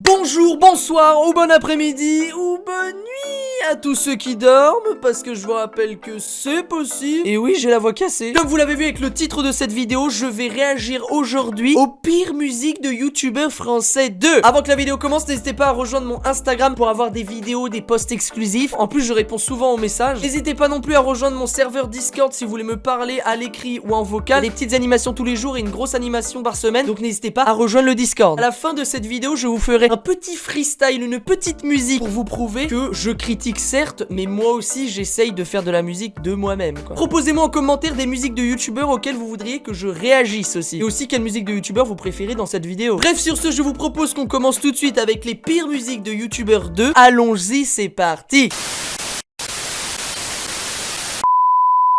Bonjour, bonsoir, ou bon après-midi, ou bonne nuit à tous ceux qui dorment, parce que je vous rappelle que c'est possible. Et oui, j'ai la voix cassée. Comme vous l'avez vu avec le titre de cette vidéo, je vais réagir aujourd'hui aux pires musiques de youtubeurs français 2. Avant que la vidéo commence, n'hésitez pas à rejoindre mon Instagram pour avoir des vidéos, des posts exclusifs. En plus, je réponds souvent aux messages. N'hésitez pas non plus à rejoindre mon serveur Discord si vous voulez me parler à l'écrit ou en vocal. Des petites animations tous les jours et une grosse animation par semaine, donc n'hésitez pas à rejoindre le Discord. À la fin de cette vidéo, je vous ferai un petit freestyle, une petite musique pour vous prouver que je critique certes, mais moi aussi j'essaye de faire de la musique de moi-même quoi. Proposez-moi en commentaire des musiques de youtubeurs auxquelles vous voudriez que je réagisse aussi. Et aussi quelle musique de youtubeur vous préférez dans cette vidéo. Bref, sur ce, je vous propose qu'on commence tout de suite avec les pires musiques de youtubeurs 2. Allons-y, c'est parti.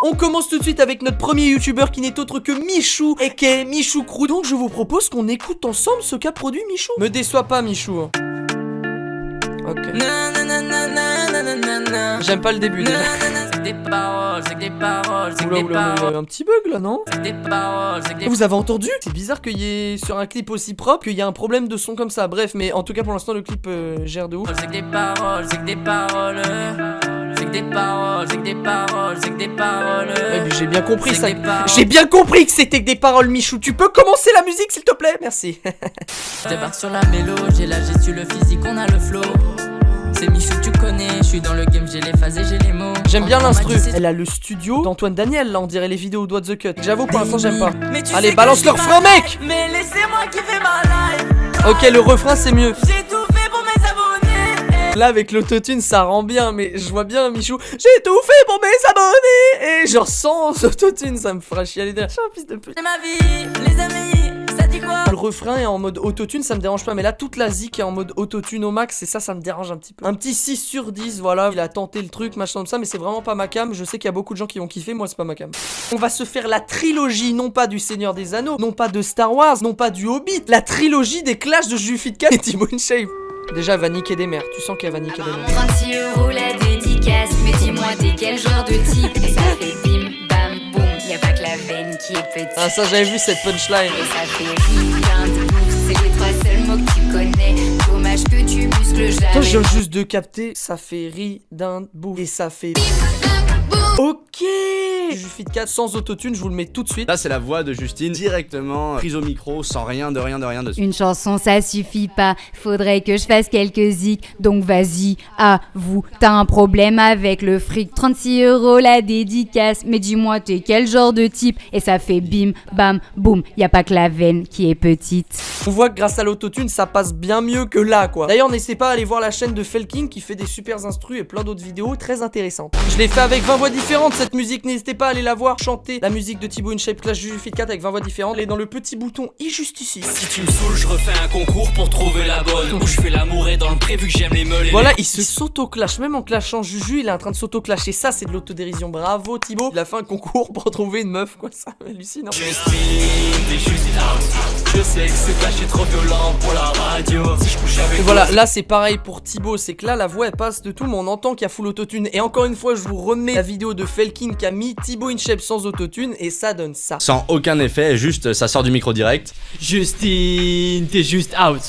On commence tout de suite avec notre premier youtubeur qui n'est autre que Michou, aka Michou Crew. Donc je vous propose qu'on écoute ensemble ce qu'a produit Michou. Me déçois pas Michou hein. Ok. J'aime pas le début déjà. C'est des paroles, c'est des paroles, c'est des paroles. Un petit bug là non? C'est des paroles, c'est des... Vous avez entendu? C'est bizarre qu'il y ait sur un clip aussi propre qu'il y a un problème de son comme ça. Bref, mais en tout cas pour l'instant le clip gère de ouf. C'est des paroles, c'est des paroles. C'est que des paroles, c'est que des paroles, c'est que des paroles. Ouais, mais j'ai bien compris ça. J'ai bien compris que c'était que des paroles, Michou. Tu peux commencer la musique, s'il te plaît? Merci. Je débarque sur la mélo, j'ai la gestu, le physique, on a le flow. C'est Michou, tu connais, je suis dans le game, j'ai les phases et j'ai les mots. J'aime bien l'instru. Elle a le studio d'Antoine Daniel, là, on dirait les vidéos de What the Cut. J'avoue, pour l'instant, j'aime pas. Allez, balance le refrain, mec! Mais laissez-moi kiffer ma life. Ok, le refrain, c'est mieux. J'ai tout fait pour mes abonnés. Là, avec l'autotune, ça rend bien, mais je vois bien, Michou. J'ai tout fait pour mes abonnés. Et genre, sans autotune, ça me fera chialer derrière. Je suis un fils de pute. C'est ma vie, les amis, ça dit quoi? Le refrain est en mode autotune, ça me dérange pas, mais là toute la zik est en mode autotune au max et ça me dérange un petit peu. Un petit 6 sur 10, voilà, il a tenté le truc, machin comme ça, mais c'est vraiment pas ma cam. Je sais qu'il y a beaucoup de gens qui vont kiffer, moi c'est pas ma cam. On va se faire la trilogie, non pas du Seigneur des Anneaux, non pas de Star Wars, non pas du Hobbit, la trilogie des clashs de Jufitcat et Timon Shape. Déjà elle va niquer des mères, tu sens qu'elle va niquer des mères. 36 € la dédicace, mais dis-moi t'es quel genre de type? Et ça fait bim bam boum, y'a pas que la veine qui est petite. Ah ça j'avais vu cette punchline. Et ça fait rien de ouf, c'est les 3 seuls mots que tu connais. Dommage que tu muscles jamais. Toi je viens juste de capter, ça fait riz d'un bout. Et ça fait... Ok. Jufitcat sans autotune, je vous le mets tout de suite. Là c'est la voix de Justine directement prise au micro sans rien de rien dessus. Une chanson ça suffit pas, faudrait que je fasse quelques zik. Donc vas-y, avoue, t'as un problème avec le fric. 36 € la dédicace, mais dis-moi t'es quel genre de type? Et ça fait bim bam boum, y a pas que la veine qui est petite. On voit que grâce à l'autotune ça passe bien mieux que là quoi. D'ailleurs n'hésitez pas à aller voir la chaîne de Felking qui fait des super instrus et plein d'autres vidéos très intéressantes. Je l'ai fait avec 20 voix différentes cette musique, n'hésitez pas à aller la voir chanter la musique de Thibaut InShape Clash Jufitcat avec 20 voix différentes. Elle est dans le petit bouton et juste ici. Si tu me saoules, je refais un concours pour trouver la bonne. Où je fais l'amour et dans le prévu que j'aime les meules. Voilà, il se s'auto-clash, même en clashant Juju, il est en train de s'auto-clasher. Ça, c'est de l'autodérision. Bravo Thibaut. Il a fait un concours pour trouver une meuf, quoi. Ça hallucinant. Justine, t'es juste out. Je sais que ce clash est trop violent pour la radio. Si je couche avec et voilà, là c'est pareil pour Thibaut. C'est que là, la voix elle passe de tout, mais on entend qu'il y a full autotune. Et encore une fois, je vous remets la vidéo de Felking qui a mis Thibaut InShape sans autotune et ça donne ça. Sans aucun effet, juste ça sort du micro direct. Justine, t'es juste out.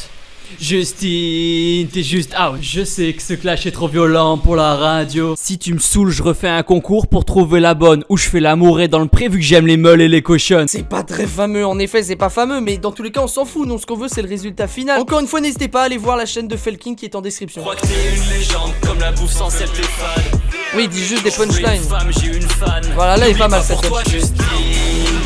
Justine, t'es juste out. Je sais que ce clash est trop violent pour la radio. Si tu me saoules, je refais un concours pour trouver la bonne. Où je fais l'amour et dans le prévu que j'aime les meules et les cochonnes. C'est pas très fameux, en effet, c'est pas fameux, mais dans tous les cas, on s'en fout. Non, ce qu'on veut, c'est le résultat final. Encore une fois, n'hésitez pas à aller voir la chaîne de Felking qui est en description. Je crois que t'es une légende, comme la bouffe sans sel, t'es fan. Oui, il dit juste des punchlines. J'ai une fan. Voilà, là, il est pas mal cette toi, Justine,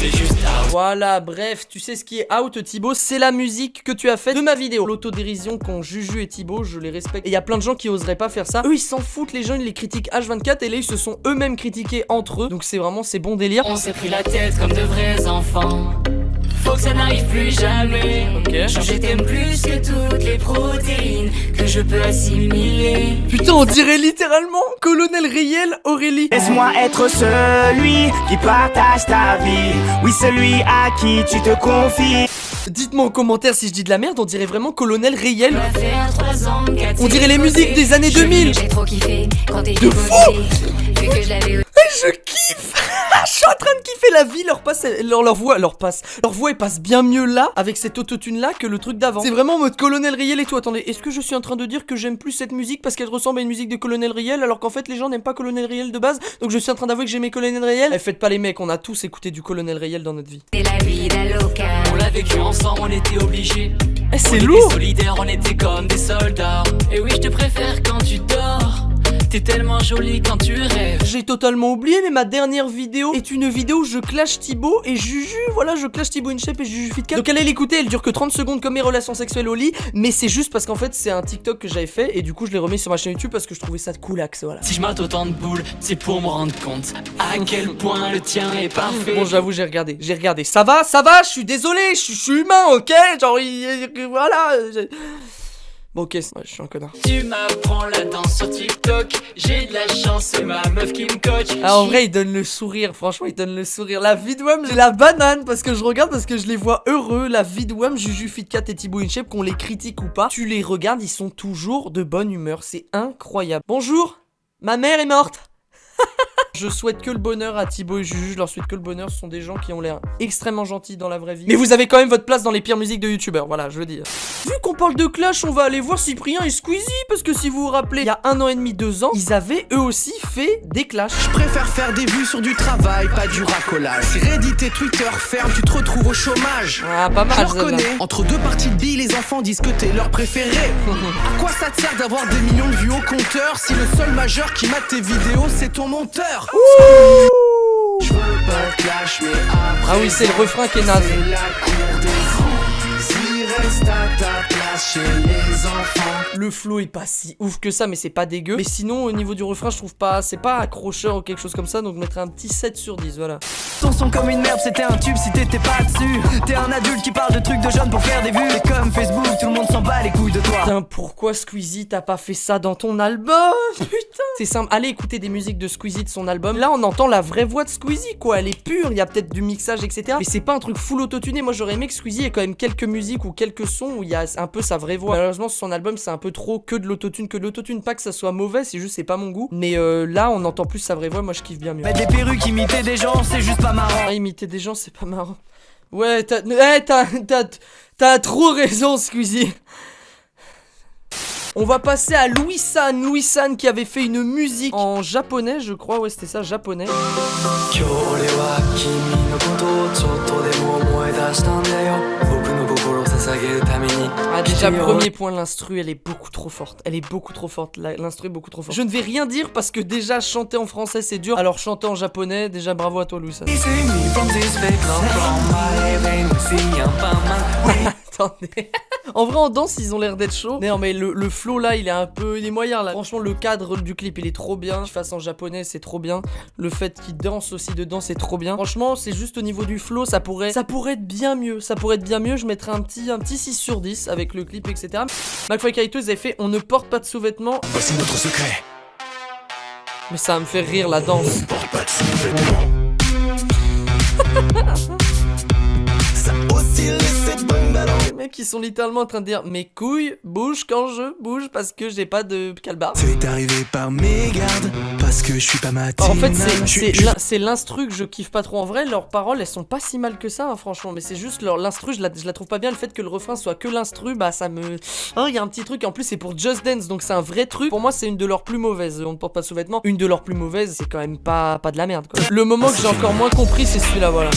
t'es juste out. Voilà, bref, tu sais ce qui est out, Thibaut, c'est la musique que tu as faite de ma vidéo. L'autodérision qu'ont Juju et Thibaut, je les respecte. Et il y a plein de gens qui oseraient pas faire ça. Eux, ils s'en foutent, les gens, ils les critiquent H24 et là, ils se sont eux-mêmes critiqués entre eux. Donc c'est vraiment, c'est bon délire. On s'est pris la tête comme de vrais enfants. Faut que ça n'arrive plus jamais. Ok. Je t'aime plus que toutes les protéines que je peux assimiler. Putain, on dirait littéralement Colonel Riel Aurélie. Laisse-moi être celui qui partage ta vie. Oui, celui à qui tu te confies. Dites-moi en commentaire si je dis de la merde, on dirait vraiment Colonel Riel. On dirait les musiques des années 2000. J'ai trop kiffé quand t'es de fou. Vu que je l'avais Je kiffe. Je suis en train de kiffer la vie, leur voix elle passe bien mieux là, avec cette autotune là, que le truc d'avant. C'est vraiment en mode Colonel Riel et tout. Attendez, est-ce que je suis en train de dire que j'aime plus cette musique parce qu'elle ressemble à une musique de Colonel Riel, alors qu'en fait les gens n'aiment pas Colonel Riel de base? Donc je suis en train d'avouer que j'aimais Colonel Riel. Eh, faites pas les mecs, on a tous écouté du Colonel Riel dans notre vie. C'est la vida loca. On l'a vécu ensemble, on était obligés. Eh, c'est On était lourd. solidaires, on était comme des soldats. Et oui, je te préfère quand tu dors. T'es tellement jolie quand tu rêves. J'ai totalement oublié, mais ma dernière vidéo est une vidéo où je clash Thibaut et Juju. Voilà, je clash Thibaut InShape et Juju FitCat. Donc allez l'écouter, elle dure que 30 secondes comme mes relations sexuelles au lit. Mais c'est juste parce qu'en fait c'est un TikTok que j'avais fait et du coup je l'ai remis sur ma chaîne YouTube parce que je trouvais ça coolax, voilà. Si je mate autant de boules, c'est pour me rendre compte à quel point le tien est parfait. Bon, j'avoue, j'ai regardé. Ça va, je suis désolé, je suis humain, ok? Genre, voilà. Bon, ok, ouais, je suis un connard. Tu m'apprends la danse sur TikTok. J'ai de la chance, c'est ma meuf qui me coach. Ah, en vrai, il donne le sourire, franchement, il donne le sourire. La vie de Wham, j'ai la banane parce que je regarde, parce que je les vois heureux. La vie de Wham, Juju FitCat et Thibaut InShape, qu'on les critique ou pas, tu les regardes, ils sont toujours de bonne humeur. C'est incroyable. Bonjour, ma mère est morte. Je souhaite que le bonheur à Thibaut et Juju, je leur souhaite que le bonheur, ce sont des gens qui ont l'air extrêmement gentils dans la vraie vie. Mais vous avez quand même votre place dans les pires musiques de youtubeurs, voilà, je veux dire. Vu qu'on parle de clash, on va aller voir Cyprien et Squeezie, parce que si vous vous rappelez, il y a 1 an et demi, 2 ans, ils avaient eux aussi fait des clashs. Je préfère faire des vues sur du travail, pas du racolage. Si Reddit et Twitter ferment, tu te retrouves au chômage. Ah, pas mal, je reconnais, entre 2 parties de billes, les enfants disent que t'es leur préféré. À quoi ça te sert d'avoir des millions de vues au compteur si le seul majeur qui mate tes vidéos, c'est ton monteur? Je veux pas de clash, mais après, ah oui, c'est le refrain qui est naze. c'est la cour des grands. Si reste à ta place chez les enfants. Le flow est pas si ouf que ça, mais c'est pas dégueu. Mais sinon, au niveau du refrain, je trouve pas, c'est pas accrocheur ou quelque chose comme ça, donc je mettrais un petit 7 sur 10, voilà. Ton son comme une merde, c'était un tube si t'étais pas dessus. T'es un adulte qui parle de trucs de jeunes pour faire des vues. Et comme Facebook, tout le monde s'en bat les couilles de toi. Putain, pourquoi Squeezie t'as pas fait ça dans ton album? Putain, c'est simple, allez écouter des musiques de Squeezie de son album. Là, on entend la vraie voix de Squeezie, quoi. Elle est pure, il y a peut-être du mixage, etc. Mais c'est pas un truc full autotuné. Moi, j'aurais aimé que Squeezie ait quand même quelques musiques ou quelques sons où il y a un peu sa vraie voix. Malheureusement, sur son album, c'est un peu trop que de l'autotune, pas que ça soit mauvais, c'est juste c'est pas mon goût. Mais là, on entend plus sa vraie voix. Moi, je kiffe bien mieux. Mais des perruques imiter des gens, c'est juste pas marrant. Ah, imiter des gens, c'est pas marrant. Ouais, t'as trop raison, Squeezie. On va passer à Louis San qui avait fait une musique en japonais, je crois, ouais c'était ça, japonais. Ah déjà, premier point, l'instru, elle est beaucoup trop forte. L'instru est beaucoup trop forte. Je ne vais rien dire parce que déjà, chanter en français, c'est dur. Alors chanter en japonais, déjà bravo à toi, Louis San. Attendez. En vrai, en danse, ils ont l'air d'être chauds. Non, mais le flow là, il est moyen là. Franchement, le cadre du clip, il est trop bien. Je fasse en japonais, c'est trop bien. Le fait qu'il danse aussi dedans, c'est trop bien. Franchement, c'est juste au niveau du flow, ça pourrait être bien mieux. Je mettrais un petit 6 sur 10 avec le clip, etc. McFly Kaito, ils avaient fait On ne porte pas de sous-vêtements. Voici notre secret. Mais ça me fait rire la danse. On porte pas de sous-vêtements. Ça oscille cette bonne balance. Les mecs, ils sont littéralement en train de dire mes couilles bougent quand je bouge parce que j'ai pas de calbar. C'est arrivé par mégarde parce que je suis pas matinal. En fait, c'est l'instru que je kiffe pas trop. En vrai, leurs paroles, elles sont pas si mal que ça, hein, franchement. Mais c'est juste l'instru, je la trouve pas bien. Le fait que le refrain soit que l'instru, bah ça me... Oh, il y a un petit truc. En plus, c'est pour Just Dance, donc c'est un vrai truc. Pour moi, c'est une de leurs plus mauvaises. On ne porte pas de sous-vêtements. Une de leurs plus mauvaises, c'est quand même pas de la merde, quoi. Le moment que j'ai encore moins compris, c'est celui-là, voilà.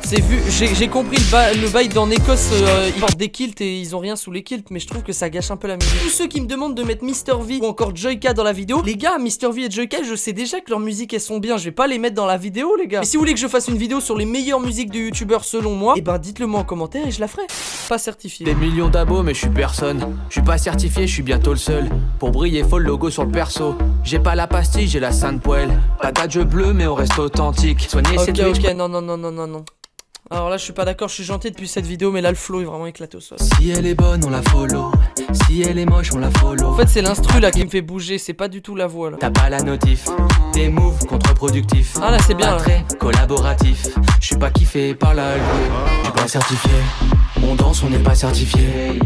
J'ai compris le bail d'en Écosse, ils portent des kilts et ils ont rien sous les kilts, mais je trouve que ça gâche un peu la musique. Tous ceux qui me demandent de mettre Mr V ou encore Joyka dans la vidéo, les gars, Mr V et Joyka, je sais déjà que leurs musiques elles sont bien, je vais pas les mettre dans la vidéo, les gars. Et si vous voulez que je fasse une vidéo sur les meilleures musiques de youtubeurs selon moi, et ben dites-le moi en commentaire et je la ferai. Pas certifié. Des millions d'abos, mais je suis personne. Je suis pas certifié, je suis bientôt le seul. Pour briller, faut le logo sur le perso. J'ai pas la pastille, j'ai la sainte poêle. Pas d'adjeu bleu, mais on reste authentique. Soignez cette ok, non. Alors là je suis pas d'accord, je suis gentil depuis cette vidéo, mais là le flow est vraiment éclaté au sol. Si elle est bonne on la follow, si elle est moche on la follow. En fait c'est l'instru là qui me fait bouger, c'est pas du tout la voix là. T'as pas la notif, des moves contre-productifs. Ah là c'est bien là. Très collaboratif, je suis pas kiffé par l'algo. Je suis pas certifié, on danse on n'est pas certifié.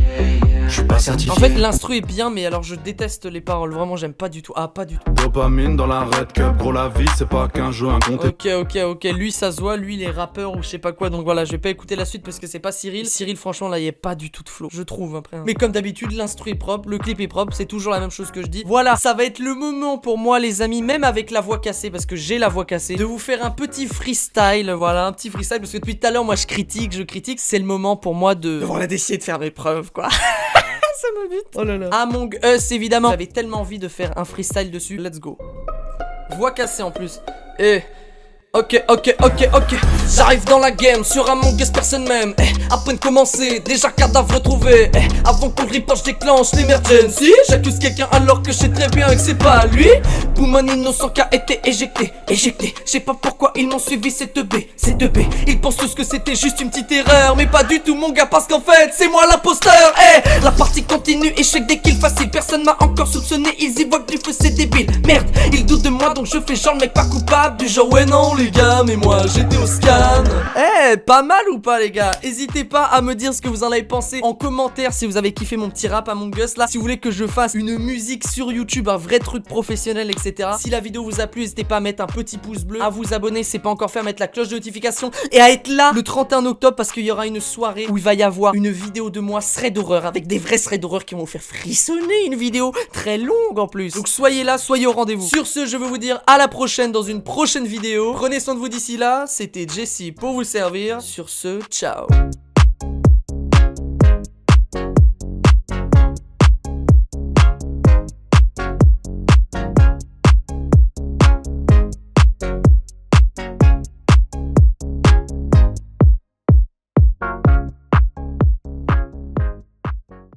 je suis pas certifié. En fait, l'instru est bien, mais alors je déteste les paroles. Vraiment, j'aime pas du tout. Ah, pas du tout. Dopamine dans la red cup, gros la vie c'est pas qu'un jeu incompté. Ok. Lui, ça se voit, lui, il est rappeur ou je sais pas quoi. Donc voilà, je vais pas écouter la suite parce que c'est pas Cyril. Cyril, franchement, là, il y a pas du tout de flow. Je trouve après. Mais comme d'habitude, l'instru est propre, le clip est propre, c'est toujours la même chose que je dis. Voilà, ça va être le moment pour moi, les amis, même avec la voix cassée, parce que j'ai la voix cassée, de vous faire un petit freestyle. Voilà, un petit freestyle parce que depuis tout à l'heure, moi, je critique. C'est le moment pour moi de voilà, d'essayer de faire mes preuves, quoi. Ça me bute. Oh là là. Among Us, évidemment. J'avais tellement envie de faire un freestyle dessus. Let's go. Voix cassée en plus. Ok. J'arrive dans la game, sur Among Us personne même. À peine commencé, déjà cadavre retrouvé. Avant qu'on le report, je déclenche l'emergency. J'accuse quelqu'un alors que je sais très bien que c'est pas lui. Boum, un innocent qui a été éjecté. Je sais pas pourquoi ils m'ont suivi, c'est 2B. Ils pensent tous que c'était juste une petite erreur, mais pas du tout mon gars, parce qu'en fait c'est moi l'imposteur. La partie continue, échec des kills faciles. Personne m'a encore soupçonné, ils y voient que du feu c'est débile. Merde, ils doutent de moi donc je fais genre le mec pas coupable. Du genre ouais non les gars, mais moi j'étais au scan. Pas mal ou pas les gars? N'hésitez pas à me dire ce que vous en avez pensé en commentaire si vous avez kiffé mon petit rap Among Us là. Si vous voulez que je fasse une musique sur YouTube, un vrai truc professionnel, etc. Si la vidéo vous a plu, n'hésitez pas à mettre un petit pouce bleu, à vous abonner si c'est pas encore fait, à mettre la cloche de notification et à être là le 31 octobre parce qu'il y aura une soirée où il va y avoir une vidéo de moi thread d'horreur avec des vrais threads d'horreur qui vont vous faire frissonner, une vidéo très longue en plus. Donc soyez là, soyez au rendez-vous. Sur ce, je veux vous dire à la prochaine dans une prochaine vidéo. Prenez soin de vous d'ici là, c'était Jesse pour vous servir. Sur ce, ciao.